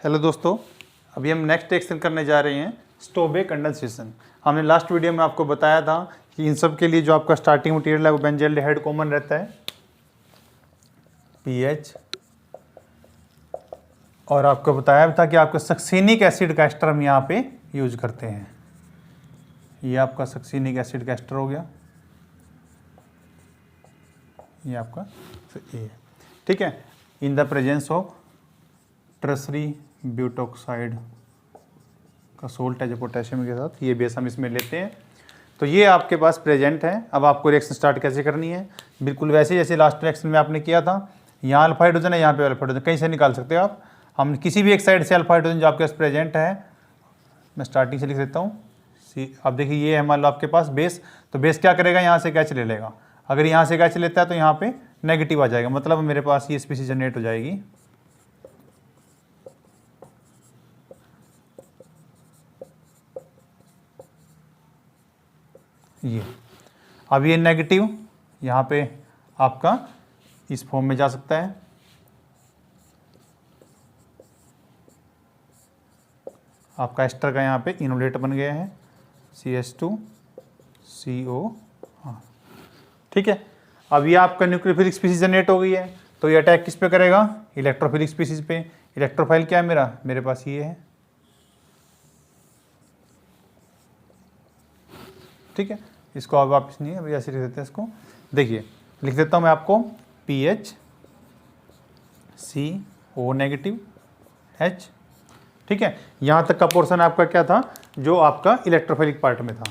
Hello दोस्तों, अभी हम नेक्स्ट एक्शन करने जा रहे हैं स्टोवे कंडेंसेशन। हमने लास्ट वीडियो में आपको बताया था कि इन सब के लिए जो आपका स्टार्टिंग मटेरियल है वो बेंजल्डिहाइड कॉमन रहता है पीएच, और आपको बताया था कि आपका सक्सीनिक एसिड का एस्टर हम यहाँ पे यूज करते हैं। ये आपका सक्सीनिक एसिड का एस्टर हो गया, ये आपका ए है, ठीक है। In the presence of tertiary butoxide का सोल्ट है जो पोटेशियम के साथ, ये बेस हम इसमें लेते हैं। तो ये आपके पास प्रेजेंट है। अब आपको रिएक्शन स्टार्ट कैसे करनी है, बिल्कुल वैसे जैसे लास्ट रिएक्शन में आपने किया था। यहाँ अल्फा हाइड्रोजन है, यहाँ पे अल्फा हाइड्रोजन, कहीं से निकाल सकते हो आप। हम किसी भी एक साइड से अल्फा हाइड्रोजन जो आपके पास प्रेजेंट है, मैं स्टार्टिंग से लिख देता हूँ सी। अब देखिए ये है मान लो आपके पास बेस, तो बेस क्या करेगा, यहाँ से कैच ले लेगा। अगर यहाँ से कैच लेता है तो यहाँ पे नेगेटिव आ जाएगा, मतलब मेरे पास ये स्पीसीज जनरेट हो जाएगी। ये अब ये नेगेटिव यहाँ पे आपका इस फॉर्म में जा सकता है। आपका एस्टर का यहाँ पे इनोलेट बन गया है CH2CO, हाँ ठीक है। अब ये आपका न्यूक्लियोफिलिक स्पीसीज जनरेट हो गई है, तो ये अटैक किस पे करेगा, इलेक्ट्रोफिलिक स्पीसीज पे। इलेक्ट्रोफाइल क्या है मेरे पास ये है, ठीक है। इसको अब वापस नहीं है, अभी ऐसे लिख देते हैं इसको। देखिए लिख देता हूँ मैं आपको PHCO नेगेटिव H, ठीक है। यहाँ तक का पोर्शन आपका क्या था, जो आपका इलेक्ट्रोफिलिक पार्ट में था।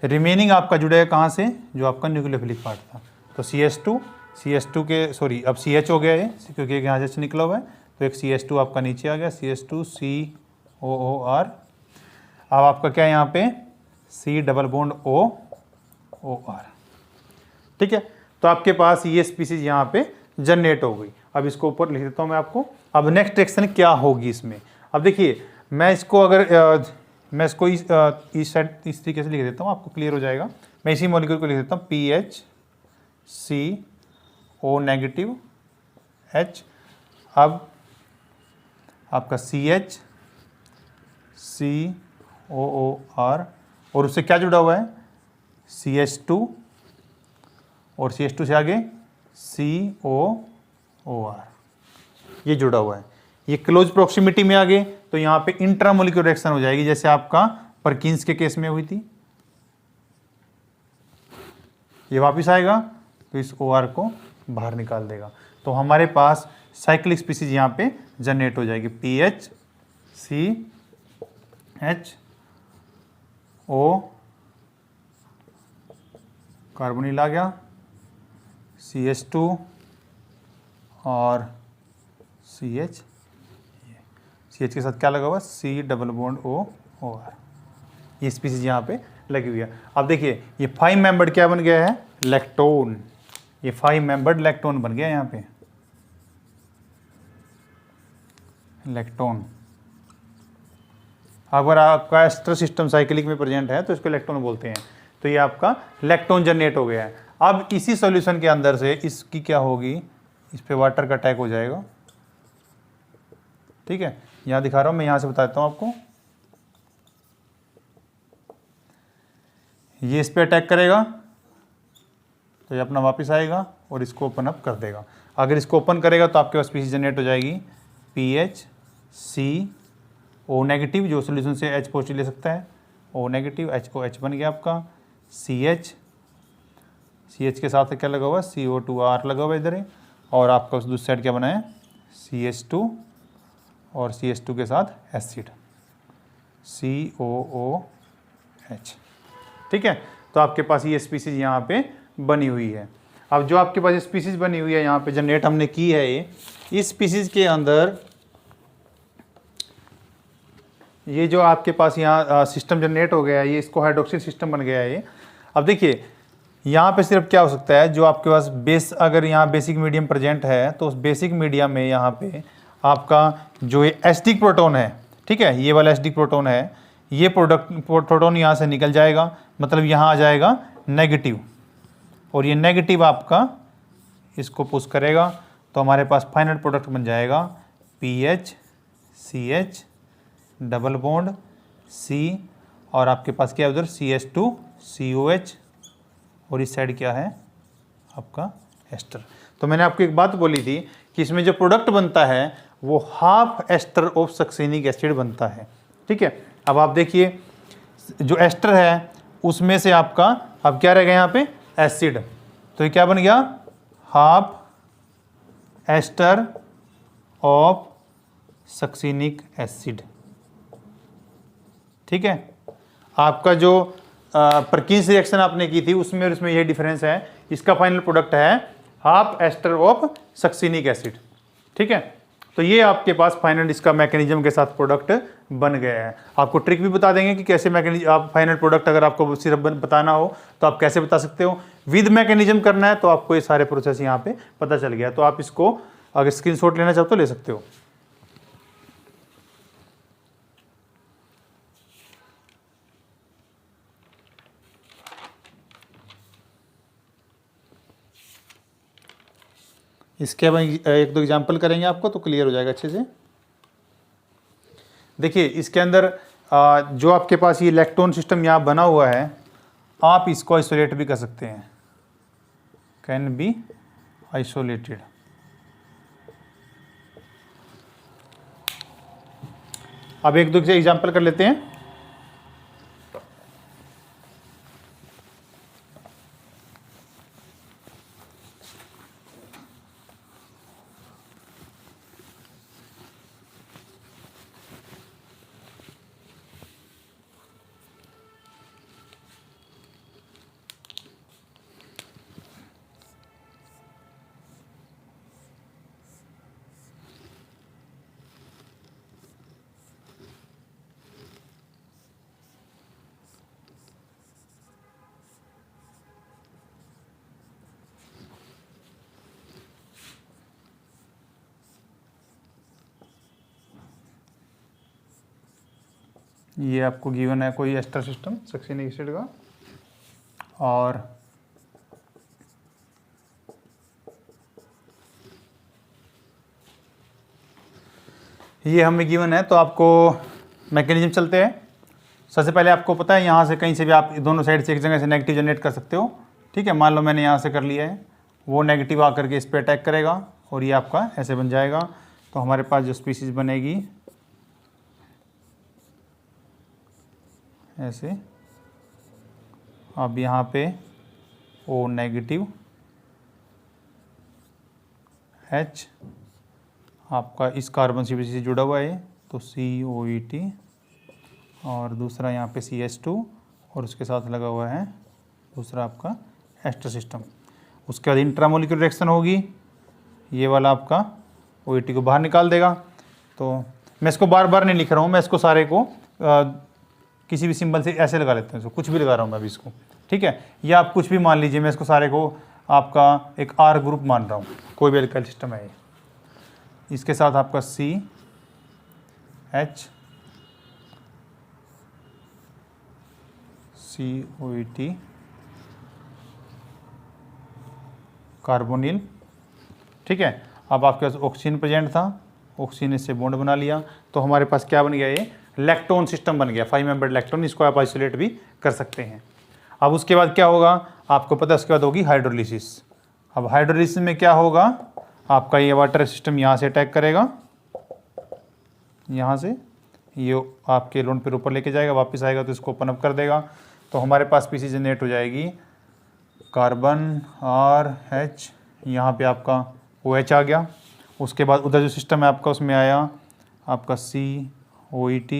रिमेनिंग आपका जुड़ेगा कहाँ से, जो आपका न्यूक्लियोफिलिक पार्ट था। तो CH2 के सॉरी अब CH हो गया है क्योंकि यहाँ से निकला हुआ है, तो एक CH2 आपका नीचे आ गया, CH2COOR। अब आपका क्या है यहाँ पे C डबल बॉन्ड OR, ठीक है। तो आपके पास ये स्पीसीज यहाँ पे जनरेट हो गई। अब इसको ऊपर लिख देता हूँ मैं आपको। अब नेक्स्ट रिएक्शन क्या होगी इसमें, अब देखिए मैं इसको अगर मैं इसको इस तरीके से लिख देता हूँ, आपको क्लियर हो जाएगा। मैं इसी मॉलिक्यूल को लिख देता हूँ PHCO नेगेटिव H। अब आपका CHCOOR, और उससे क्या जुड़ा हुआ है CH2, और CH2 से आगे COOR, ये जुड़ा हुआ है। ये क्लोज प्रोक्सिमिटी में आ गए तो यहाँ पे इंट्रामोलिक्यूलर रिएक्शन हो जाएगी, जैसे आपका परकिंस के केस में हुई थी। ये वापस आएगा तो इस OR को बाहर निकाल देगा, तो हमारे पास साइक्लिक स्पीसीज यहाँ पे जनरेट हो जाएगी। PHCHO कार्बोनिल आ गया, CH2 और CH के साथ क्या लगा हुआ, C डबल बॉन्ड OR। ये स्पीसीज यहाँ पे लगी हुई है। अब देखिए ये 5 मेंबर्ड क्या बन गया है, लैक्टोन। ये 5 मेंबर्ड लैक्टोन बन गया यहाँ पे, लैक्टोन। अगर आपका एस्टर सिस्टम साइक्लिक में प्रेजेंट है तो इसको लैक्टोन बोलते हैं। तो ये आपका लैक्टोन जनरेट हो गया है। अब इसी सॉल्यूशन के अंदर से इसकी क्या होगी, इस पे वाटर का अटैक हो जाएगा, ठीक है। यहाँ दिखा रहा हूँ मैं, यहाँ से बताता हूँ आपको। ये इस पे अटैक करेगा तो ये अपना वापस आएगा और इसको ओपन अप कर देगा। अगर इसको ओपन करेगा तो आपके पास स्पीसीज जनरेट हो जाएगी PHCO नेगेटिव, जो सोल्यूशन से H पॉजिटिव ले सकता है, O नेगेटिव, HOH बन गया आपका। CH के साथ क्या लगा हुआ, CO2R लगा हुआ इधर है, और आपका उस दूसरी साइड क्या बना है CH2, और CH2 के साथ एसिड COOH, ठीक है। तो आपके पास ये स्पीसीज यहाँ पे बनी हुई है। अब जो आपके पास स्पीसीज बनी हुई है यहाँ पे जनरेट हमने की है, इस स्पीसीज के अंदर ये जो आपके पास यहाँ सिस्टम जनरेट हो गया है, ये इसको हाइड्रोक्सिल सिस्टम बन गया है ये। अब देखिए यहाँ पे सिर्फ क्या हो सकता है, जो आपके पास बेस, अगर यहाँ बेसिक मीडियम प्रेजेंट है तो उस बेसिक मीडियम में यहाँ पे आपका जो ये एसिडिक प्रोटोन है, ठीक है, ये वाला एसिडिक प्रोटोन है, ये प्रोटोन यहाँ से निकल जाएगा, मतलब यहाँ आ जाएगा नेगेटिव, और ये नेगेटिव आपका इसको पुश करेगा, तो हमारे पास फाइनल प्रोडक्ट बन जाएगा PHCO CH double bond C और आपके पास क्या है उधर CH2 COH और इस साइड क्या है आपका एस्टर। तो मैंने आपको एक बात बोली थी कि इसमें जो प्रोडक्ट बनता है वो half ester of succinic acid बनता है। ठीक है, अब आप देखिए जो एस्टर है उसमें से आपका अब क्या रहेगा यहाँ पे एसिड, तो ये क्या बन गया half ester of succinic acid. ठीक है, आपका जो परकिंस रिएक्शन आपने की थी उसमें और इसमें यह डिफरेंस है, इसका फाइनल प्रोडक्ट है half ester of succinic acid. ठीक है, तो ये आपके पास फाइनल इसका मैकेनिज्म के साथ प्रोडक्ट बन गया है। आपको ट्रिक भी बता देंगे कि कैसे मैकेनिज्म आप फाइनल प्रोडक्ट अगर आपको सिर्फ बताना हो तो आप कैसे बता सकते हो, विद मैकेनिज्म करना है तो आपको ये सारे प्रोसेस यहाँ पे पता चल गया। तो आप इसको अगर स्क्रीनशॉट लेना चाहो तो ले सकते हो। इसके अब एक दो एग्जाम्पल करेंगे आपको तो क्लियर हो जाएगा अच्छे से। देखिए इसके अंदर जो आपके पास ये इलेक्ट्रॉन सिस्टम यहाँ बना हुआ है आप इसको आइसोलेट भी कर सकते हैं, कैन बी आइसोलेटेड। अब एक दो एग्जाम्पल कर लेते हैं। ये आपको गिवन है कोई एस्टर सिस्टम सक्सेनिक एसिड का, और ये हमें गिवन है। तो आपको मैकेनिज्म चलते हैं। सबसे पहले आपको पता है यहाँ से कहीं से भी आप दोनों साइड से एक जगह से नेगेटिव जनरेट कर सकते हो। ठीक है, मान लो मैंने यहाँ से कर लिया है, वो नेगेटिव आकर के इस पर अटैक करेगा और ये आपका ऐसे बन जाएगा। तो हमारे पास जो स्पीसीज बनेगी ऐसे, अब यहाँ पे O नेगेटिव H आपका इस कार्बन से जुड़ा हुआ है तो COET, और दूसरा यहाँ पे CH2 और उसके साथ लगा हुआ है दूसरा आपका एस्टर सिस्टम। उसके बाद इंट्रामोलिक्यूलर रिएक्शन होगी, ये वाला आपका OET को बाहर निकाल देगा। तो मैं इसको बार बार नहीं लिख रहा हूँ, मैं इसको सारे को किसी भी सिंबल से ऐसे लगा लेते हैं, इसको कुछ भी लगा रहा हूँ मैं अभी इसको। ठीक है, या आप कुछ भी मान लीजिए, मैं इसको सारे को आपका एक R ग्रुप मान रहा हूँ, कोई भी एल्काइल सिस्टम है ये। इसके साथ आपका CH COET कार्बोनिल। ठीक है, अब आपके पास ऑक्सीजन प्रेजेंट था, ऑक्सीजन इससे बॉन्ड बना लिया, तो हमारे पास क्या बन गया, ये लैक्टोन सिस्टम बन गया, 5 मेंबर्ड लैक्टोन। इसको आप आइसोलेट भी कर सकते हैं। अब उसके बाद क्या होगा आपको पता है, उसके बाद होगी हाइड्रोलिसिस। अब हाइड्रोलिसिस में क्या होगा, आपका ये वाटर सिस्टम यहाँ से अटैक करेगा, यहाँ से ये आपके लोन पे ऊपर लेके जाएगा, वापस आएगा तो इसको ओपन अप कर देगा। तो हमारे पास स्पीसीज जनरेट हो जाएगी, कार्बन RH, यहाँ पे आपका OH आ गया। उसके बाद उधर जो सिस्टम है आपका उसमें आया आपका COET।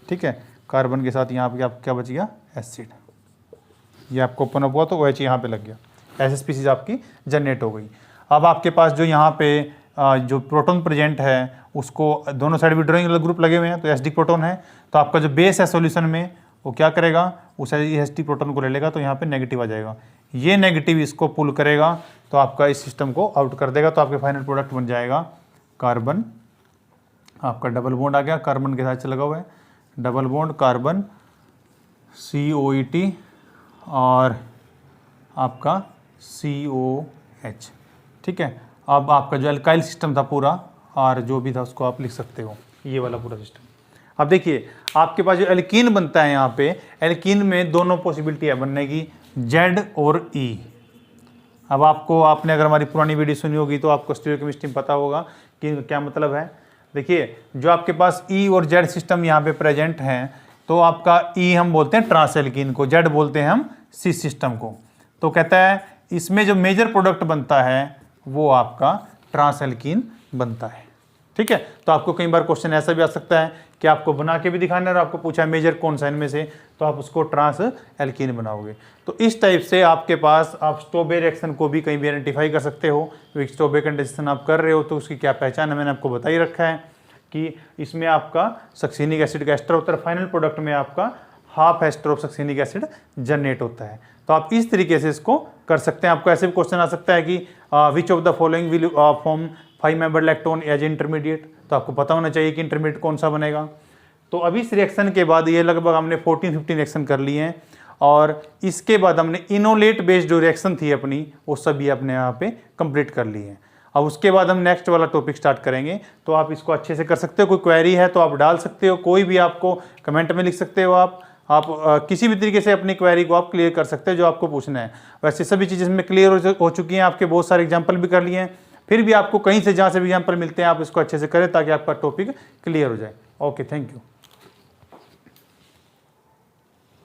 ठीक है, कार्बन के साथ यहाँ पे आप क्या बच गया, एसिड। ये आपको ओपन अप हुआ तो OH यहाँ पे लग गया, ऐसे स्पीसीज आपकी जनरेट हो गई। अब आपके पास जो यहाँ पे जो प्रोटॉन प्रेजेंट है उसको दोनों साइड भी ड्राइंग ग्रुप लगे हुए हैं तो एसिडिक प्रोटॉन है, तो आपका जो बेस है सॉल्यूशन में वो क्या करेगा, उस एसिडिक प्रोटॉन को ले लेगा तो यहाँ पे नेगेटिव आ जाएगा। ये नेगेटिव इसको पुल करेगा तो आपका इस सिस्टम को आउट कर देगा। तो आपके फाइनल प्रोडक्ट बन जाएगा कार्बन, आपका डबल बॉन्ड आ गया, कार्बन के साथ से लगा हुआ है डबल बॉन्ड कार्बन COET और आपका COH। ठीक है, अब आपका जो अल्काइल सिस्टम था पूरा और जो भी था उसको आप लिख सकते हो, ये वाला पूरा सिस्टम। अब देखिए आपके पास जो एल्कीन बनता है यहाँ पे, एल्कीन में दोनों पॉसिबिलिटी है बनने की, जेड और ई। अब आपने अगर हमारी पुरानी वीडियो सुनी होगी तो आपको स्टीरियोकेमिस्ट्री में पता होगा कि क्या मतलब है। देखिए जो आपके पास ई और जेड सिस्टम यहाँ पे प्रेजेंट है, तो आपका ई हम बोलते हैं ट्रांस एल्कीन को, जेड बोलते हैं हम सिस सिस्टम को। तो कहता है इसमें जो मेजर प्रोडक्ट बनता है वो आपका ट्रांस एल्कीन बनता है। ठीक है, तो आपको कई बार क्वेश्चन ऐसा भी आ सकता है कि आपको बना के भी दिखाना है और आपको पूछा है मेजर कौन सा इनमें से, तो आप उसको ट्रांस एल्कीन बनाओगे। तो इस टाइप से आपके पास आप स्टोबे रिएक्शन को भी कहीं भी आइडेंटिफाई कर सकते हो। तो स्टोबे कंडेंसेशन आप कर रहे हो तो उसकी क्या पहचान है, मैंने आपको बता ही रखा है कि इसमें आपका सक्सिनिक एसिड का एस्टर होता है, फाइनल प्रोडक्ट में आपका half ester of succinic acid generate होता है। तो आप इस तरीके से इसको कर सकते हैं। आपको ऐसे भी क्वेश्चन आ सकता है कि which of the following will form 5 member lactone as intermediate, तो आपको पता होना चाहिए कि इंटरमीडिएट कौन सा बनेगा। तो अभी इस रिएक्शन के बाद ये लगभग हमने 14-15 रिएक्शन कर लिए हैं, और इसके बाद हमने इनोलेट बेस्ड जो रिएक्शन थी अपनी वो सभी अपने यहाँ पे कंप्लीट कर ली है। अब उसके बाद हम नेक्स्ट वाला टॉपिक स्टार्ट करेंगे। तो आप इसको अच्छे से कर सकते हो, कोई क्वेरी है तो आप डाल सकते हो, कोई भी आपको कमेंट में लिख सकते हो। आप किसी भी तरीके से अपनी क्वेरी को आप क्लियर कर सकते हो जो आपको पूछना है। वैसे सभी चीज़ें इसमें क्लियर हो चुकी हैं, आपके बहुत सारे एग्जाम्पल भी कर लिए हैं। फिर भी आपको कहीं से जहाँ से भी एग्जाम्पल मिलते हैं आप इसको अच्छे से करें ताकि आपका टॉपिक क्लियर हो जाए। Okay, thank you.